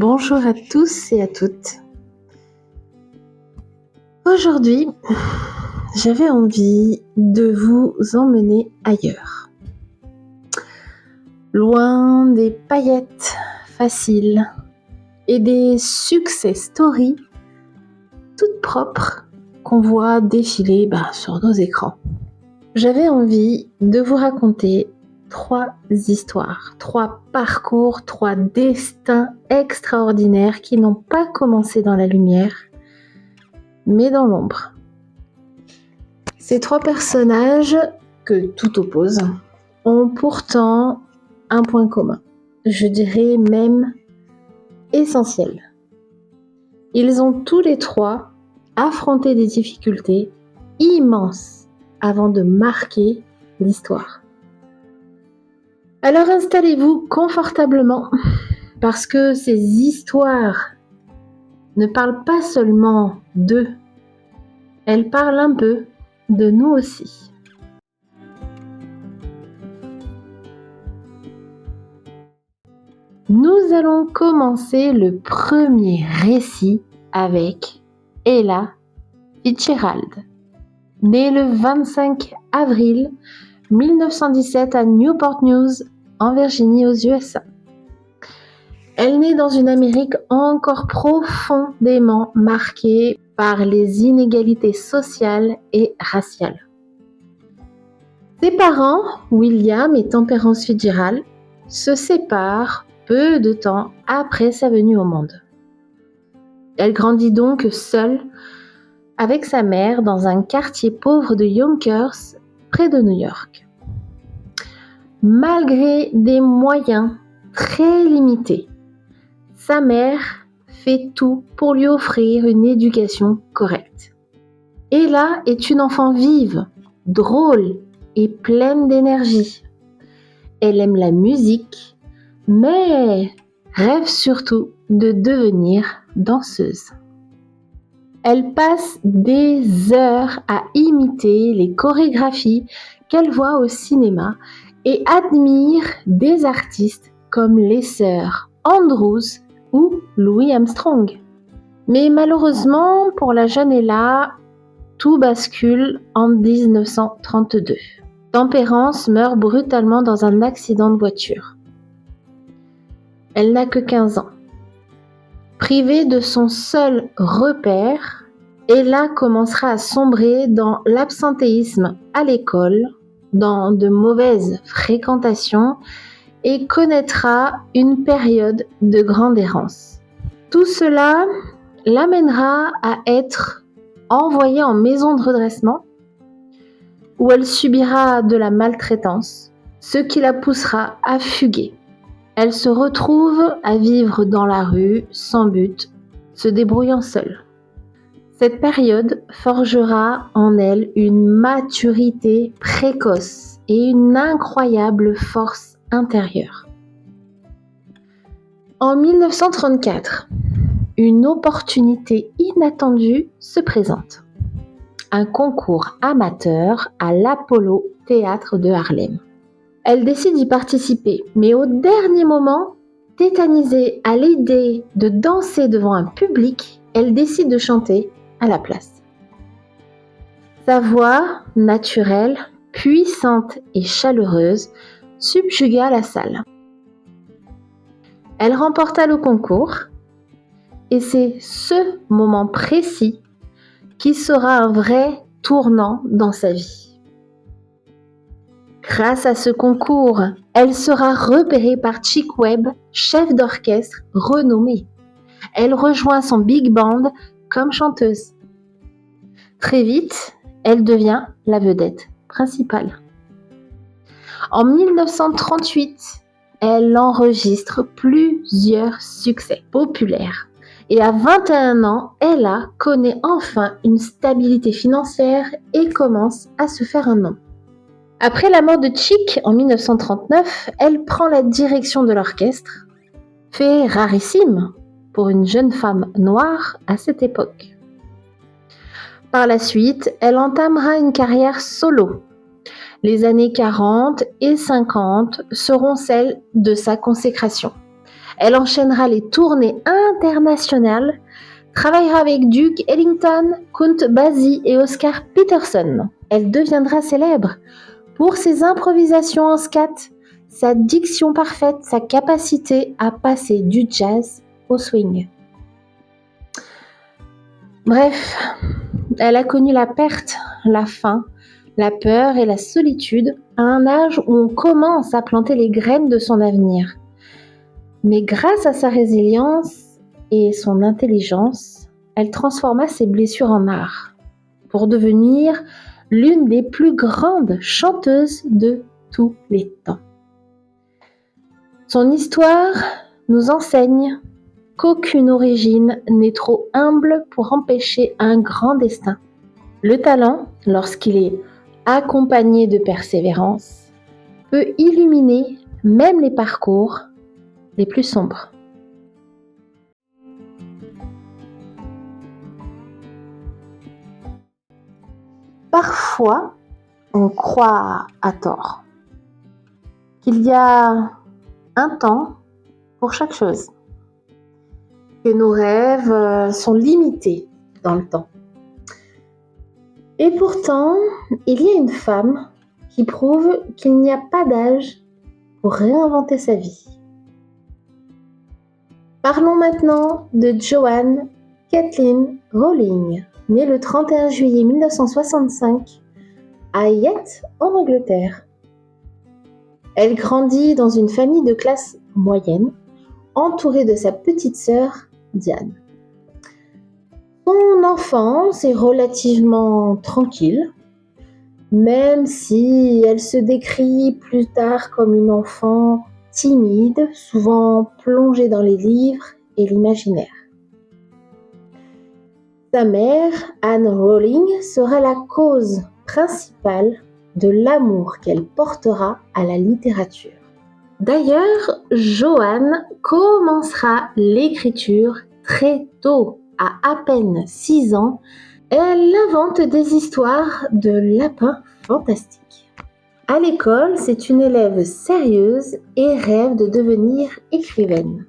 Bonjour à tous et à toutes. Aujourd'hui, j'avais envie de vous emmener ailleurs. Loin des paillettes faciles et des success stories toutes propres qu'on voit défiler sur nos écrans. J'avais envie de vous raconter 3 histoires, 3 parcours, 3 destins extraordinaires qui n'ont pas commencé dans la lumière, mais dans l'ombre. Ces 3 personnages, que tout oppose, ont pourtant un point commun, je dirais même essentiel. Ils ont tous les 3 affronté des difficultés immenses avant de marquer l'histoire. Alors installez-vous confortablement, parce que ces histoires ne parlent pas seulement d'eux, elles parlent un peu de nous aussi. Nous allons commencer le premier récit avec Ella Fitzgerald, née le 25 avril 1917 à Newport News, en Virginie, aux USA. Elle naît dans une Amérique encore profondément marquée par les inégalités sociales et raciales. Ses parents, William et Temperance Fitzgerald, se séparent peu de temps après sa venue au monde. Elle grandit donc seule avec sa mère dans un quartier pauvre de Yonkers, près de New York. Malgré des moyens très limités, sa mère fait tout pour lui offrir une éducation correcte. Ella est une enfant vive, drôle et pleine d'énergie. Elle aime la musique, mais rêve surtout de devenir danseuse. Elle passe des heures à imiter les chorégraphies qu'elle voit au cinéma et admire des artistes comme les sœurs Andrews ou Louis Armstrong. Mais malheureusement, pour la jeune Ella, tout bascule en 1932. Temperance meurt brutalement dans un accident de voiture. Elle n'a que 15 ans. Privée de son seul repère, Ella commencera à sombrer dans l'absentéisme à l'école, dans de mauvaises fréquentations et connaîtra une période de grande errance. Tout cela l'amènera à être envoyée en maison de redressement où elle subira de la maltraitance, ce qui la poussera à fuguer. Elle se retrouve à vivre dans la rue, sans but, se débrouillant seule. Cette période forgera en elle une maturité précoce et une incroyable force intérieure. En 1934, une opportunité inattendue se présente. Un concours amateur à l'Apollo Théâtre de Harlem. Elle décide d'y participer, mais au dernier moment, tétanisée à l'idée de danser devant un public, elle décide de chanter à la place. Sa voix, naturelle, puissante et chaleureuse, subjugua la salle. Elle remporta le concours, et c'est ce moment précis qui sera un vrai tournant dans sa vie. Grâce à ce concours, elle sera repérée par Chick Webb, chef d'orchestre renommé. Elle rejoint son big band comme chanteuse. Très vite, elle devient la vedette principale. En 1938, elle enregistre plusieurs succès populaires. Et à 21 ans, Ella connaît enfin une stabilité financière et commence à se faire un nom. Après la mort de Chick en 1939, elle prend la direction de l'orchestre, fait rarissime pour une jeune femme noire à cette époque. Par la suite, elle entamera une carrière solo. Les années 40 et 50 seront celles de sa consécration. Elle enchaînera les tournées internationales, travaillera avec Duke Ellington, Count Basie et Oscar Peterson. Elle deviendra célèbre pour ses improvisations en scat, sa diction parfaite, sa capacité à passer du jazz au swing. Bref, elle a connu la perte, la faim, la peur et la solitude à un âge où on commence à planter les graines de son avenir. Mais grâce à sa résilience et son intelligence, elle transforma ses blessures en art pour devenir l'une des plus grandes chanteuses de tous les temps. Son histoire nous enseigne qu'aucune origine n'est trop humble pour empêcher un grand destin. Le talent, lorsqu'il est accompagné de persévérance, peut illuminer même les parcours les plus sombres. Parfois, on croit à tort qu'il y a un temps pour chaque chose, que nos rêves sont limités dans le temps. Et pourtant, il y a une femme qui prouve qu'il n'y a pas d'âge pour réinventer sa vie. Parlons maintenant de Joanne Kathleen Rowling, née le 31 juillet 1965 à Yate, en Angleterre. Elle grandit dans une famille de classe moyenne, entourée de sa petite sœur Diane. Son enfance est relativement tranquille, même si elle se décrit plus tard comme une enfant timide, souvent plongée dans les livres et l'imaginaire. Sa mère, Anne Rowling, sera la cause principale de l'amour qu'elle portera à la littérature. D'ailleurs, Joanne commencera l'écriture très tôt, à peine 6 ans. Elle invente des histoires de lapins fantastiques. À l'école, c'est une élève sérieuse et rêve de devenir écrivaine.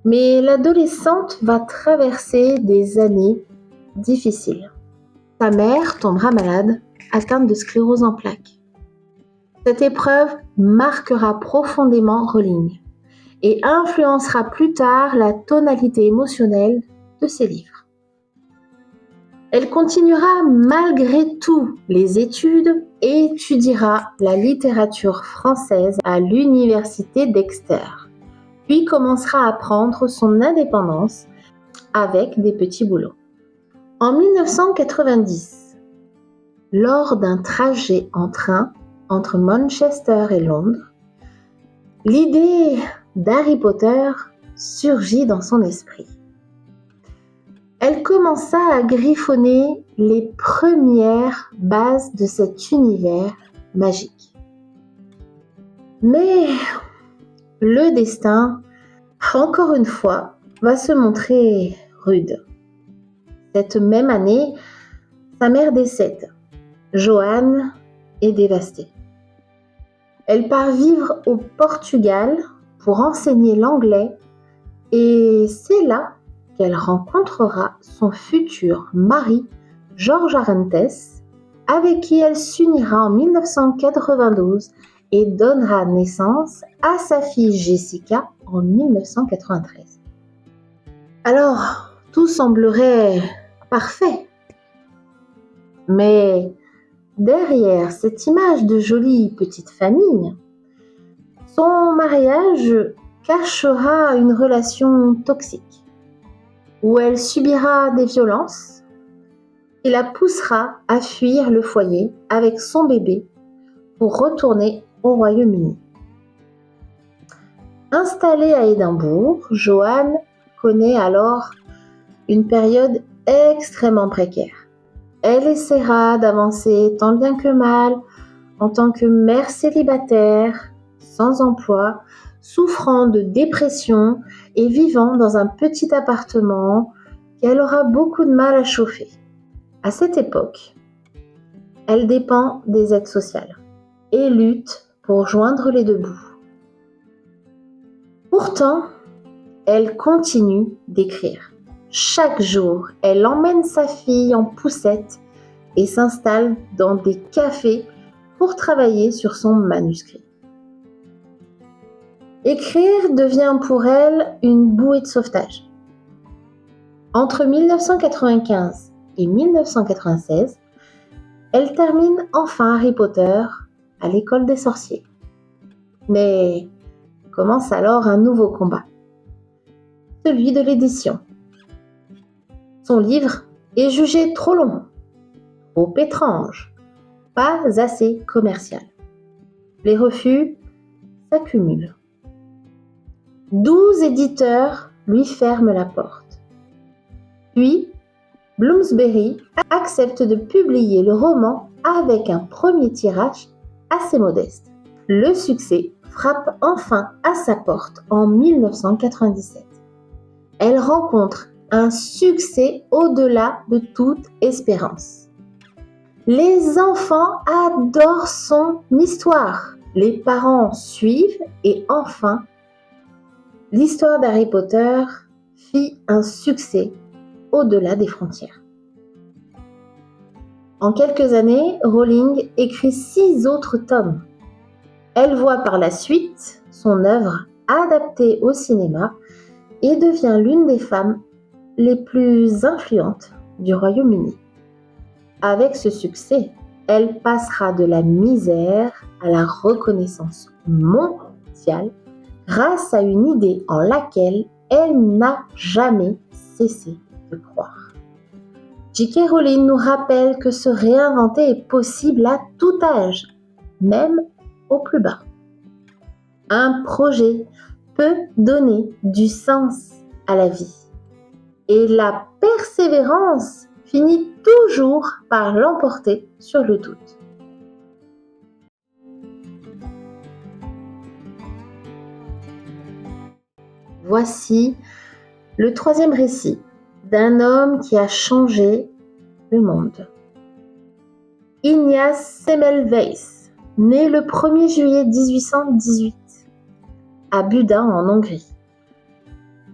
Mais l'adolescente va traverser des années difficiles. Sa mère tombera malade, atteinte de sclérose en plaques. Cette épreuve marquera profondément Rowling et influencera plus tard la tonalité émotionnelle de ses livres. Elle continuera malgré tout les études et étudiera la littérature française à l'université d'Exeter, puis commencera à prendre son indépendance avec des petits boulots. En 1990, lors d'un trajet en train entre Manchester et Londres, l'idée d'Harry Potter surgit dans son esprit. Elle commença à griffonner les premières bases de cet univers magique. Mais le destin, encore une fois, va se montrer rude. Cette même année, sa mère décède. Joanne est dévastée. Elle part vivre au Portugal pour enseigner l'anglais et c'est là qu'elle rencontrera son futur mari, George Arentes, avec qui elle s'unira en 1992 et donnera naissance à sa fille Jessica en 1993. Alors, tout semblerait parfait. Mais derrière cette image de jolie petite famille, son mariage cachera une relation toxique, où elle subira des violences et la poussera à fuir le foyer avec son bébé pour retourner au Royaume-Uni. Installée à Édimbourg, Joanne connaît alors une période extrêmement précaire. Elle essaiera d'avancer tant bien que mal en tant que mère célibataire, sans emploi, souffrant de dépression et vivant dans un petit appartement qu'elle aura beaucoup de mal à chauffer. À cette époque, elle dépend des aides sociales et lutte pour joindre les deux bouts. Pourtant, elle continue d'écrire. Chaque jour, elle emmène sa fille en poussette et s'installe dans des cafés pour travailler sur son manuscrit. Écrire devient pour elle une bouée de sauvetage. Entre 1995 et 1996, elle termine enfin Harry Potter à l'école des sorciers. Mais commence alors un nouveau combat, celui de l'édition. Son livre est jugé trop long, trop étrange, pas assez commercial. Les refus s'accumulent. 12 éditeurs lui ferment la porte. Puis, Bloomsbury accepte de publier le roman avec un premier tirage assez modeste. Le succès frappe enfin à sa porte en 1997. Elle rencontre un succès au-delà de toute espérance. Les enfants adorent son histoire. Les parents suivent et enfin, l'histoire d'Harry Potter fit un succès au-delà des frontières. En quelques années, Rowling écrit 6 autres tomes. Elle voit par la suite son œuvre adaptée au cinéma et devient l'une des femmes les plus influentes du Royaume-Uni. Avec ce succès, elle passera de la misère à la reconnaissance mondiale grâce à une idée en laquelle elle n'a jamais cessé de croire. J.K. Rowling nous rappelle que se réinventer est possible à tout âge, même au plus bas. Un projet peut donner du sens à la vie. Et la persévérance finit toujours par l'emporter sur le doute. Voici le 3e récit d'un homme qui a changé le monde. Ignaz Semmelweis, né le 1er juillet 1818 à Buda en Hongrie.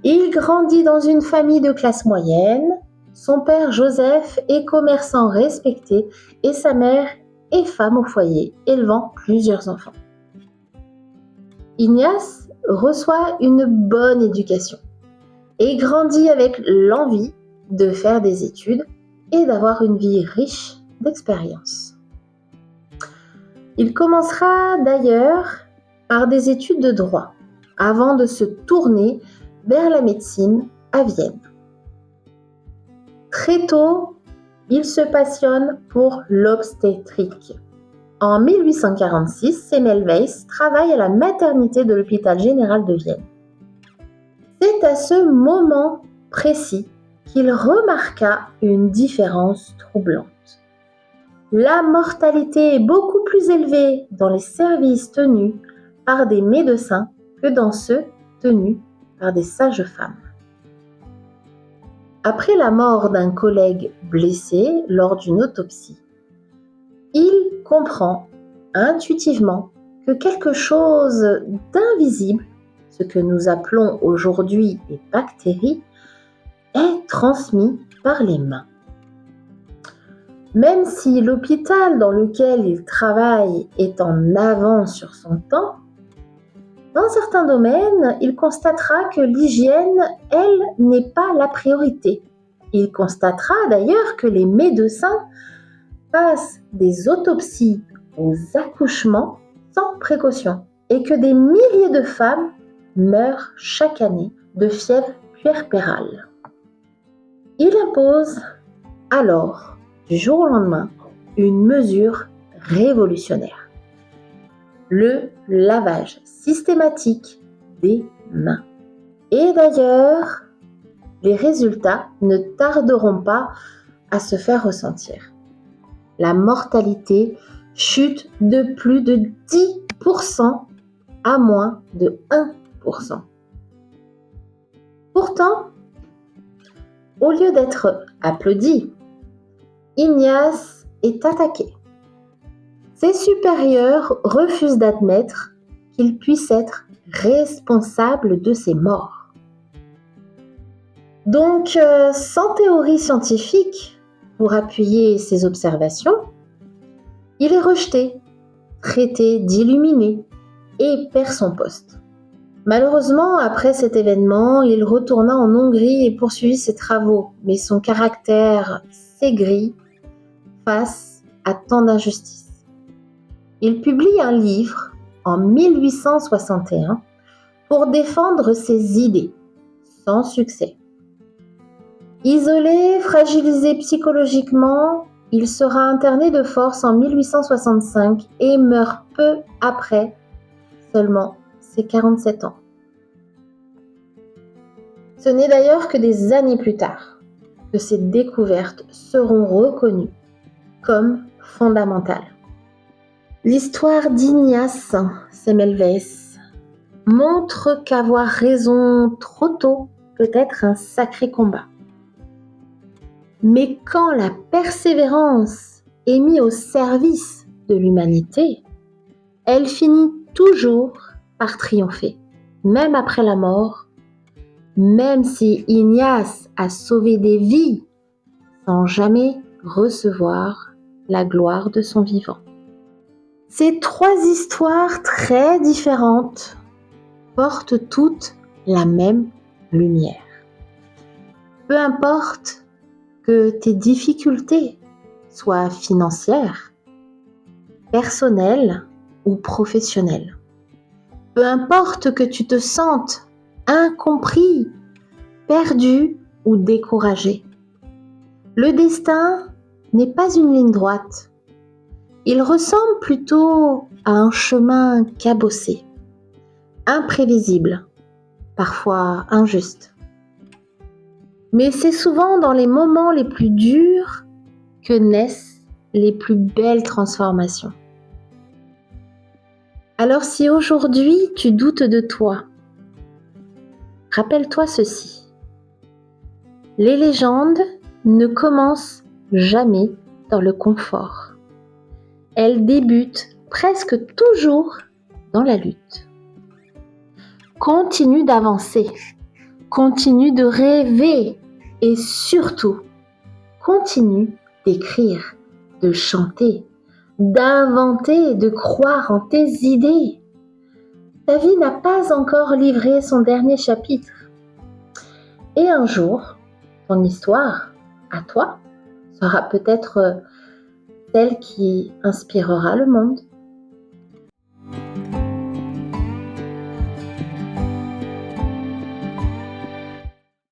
Il grandit dans une famille de classe moyenne. Son père Joseph est commerçant respecté et sa mère est femme au foyer, élevant plusieurs enfants. Ignaz reçoit une bonne éducation et grandit avec l'envie de faire des études et d'avoir une vie riche d'expériences. Il commencera d'ailleurs par des études de droit avant de se tourner vers la médecine à Vienne. Très tôt, il se passionne pour l'obstétrique. En 1846, Semmelweis travaille à la maternité de l'hôpital général de Vienne. C'est à ce moment précis qu'il remarqua une différence troublante. La mortalité est beaucoup plus élevée dans les services tenus par des médecins que dans ceux tenus par des sages-femmes. Après la mort d'un collègue blessé lors d'une autopsie, il comprend intuitivement que quelque chose d'invisible, ce que nous appelons aujourd'hui les bactéries, est transmis par les mains. Même si l'hôpital dans lequel il travaille est en avance sur son temps, dans certains domaines, il constatera que l'hygiène, elle, n'est pas la priorité. Il constatera d'ailleurs que les médecins passent des autopsies aux accouchements sans précaution et que des milliers de femmes meurent chaque année de fièvre puerpérale. Il impose alors, du jour au lendemain, une mesure révolutionnaire. Le lavage systématique des mains. Et d'ailleurs, les résultats ne tarderont pas à se faire ressentir. La mortalité chute de plus de 10% à moins de 1%. Pourtant, au lieu d'être applaudi, Ignaz est attaqué. Ses supérieurs refusent d'admettre qu'il puisse être responsable de ses morts. Donc, sans théorie scientifique pour appuyer ses observations, il est rejeté, traité d'illuminé et perd son poste. Malheureusement, après cet événement, il retourna en Hongrie et poursuivit ses travaux, mais son caractère s'aigrit face à tant d'injustices. Il publie un livre en 1861 pour défendre ses idées, sans succès. Isolé, fragilisé psychologiquement, il sera interné de force en 1865 et meurt peu après, seulement ses 47 ans. Ce n'est d'ailleurs que des années plus tard que ces découvertes seront reconnues comme fondamentales. L'histoire d'Ignace Semmelweis montre qu'avoir raison trop tôt peut être un sacré combat. Mais quand la persévérance est mise au service de l'humanité, elle finit toujours par triompher, même après la mort, même si Ignace a sauvé des vies sans jamais recevoir la gloire de son vivant. Ces trois histoires très différentes portent toutes la même lumière. Peu importe que tes difficultés soient financières, personnelles ou professionnelles. Peu importe que tu te sentes incompris, perdu ou découragé. Le destin n'est pas une ligne droite. Il ressemble plutôt à un chemin cabossé, imprévisible, parfois injuste. Mais c'est souvent dans les moments les plus durs que naissent les plus belles transformations. Alors si aujourd'hui tu doutes de toi, rappelle-toi ceci. Les légendes ne commencent jamais dans le confort. Elles débutent presque toujours dans la lutte. Continue d'avancer, continue de rêver et surtout, continue d'écrire, de chanter, d'inventer, de croire en tes idées. Ta vie n'a pas encore livré son dernier chapitre. Et un jour, ton histoire, à toi, sera peut-être celle qui inspirera le monde.